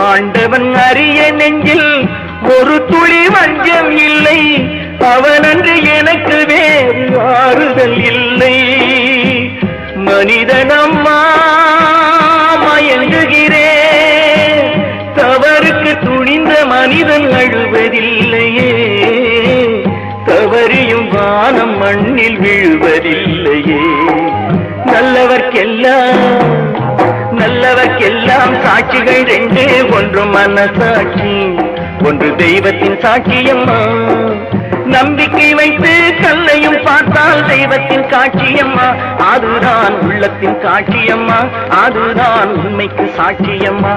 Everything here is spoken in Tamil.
ஆண்டவன் அறிய நெஞ்சில் ஒரு துளி வஞ்சம் இல்லை, அவனன்று எனக்கு வேறு ஆறுதல் இல்லை. மனிதனம்மா மயங்குகிறேன், தவறுக்கு துணிந்த மனிதன் அழுவதில்லையே, தவறியும் வானம் மண்ணில் விழுவதில்லையே. நல்லவர்க்கெல்லாம் சாட்சிகள் ரெண்டு, ஒன்று மனசாட்சி, ஒன்று தெய்வத்தின் சாட்சியம்மா. நம்பிக்கை வைத்து கல்லையும் பார்த்தால் தெய்வத்தின் காட்சியம்மா, அதுதான் உள்ளத்தின் காட்சியம்மா, அதுதான் உண்மைக்கு சாட்சியம்மா.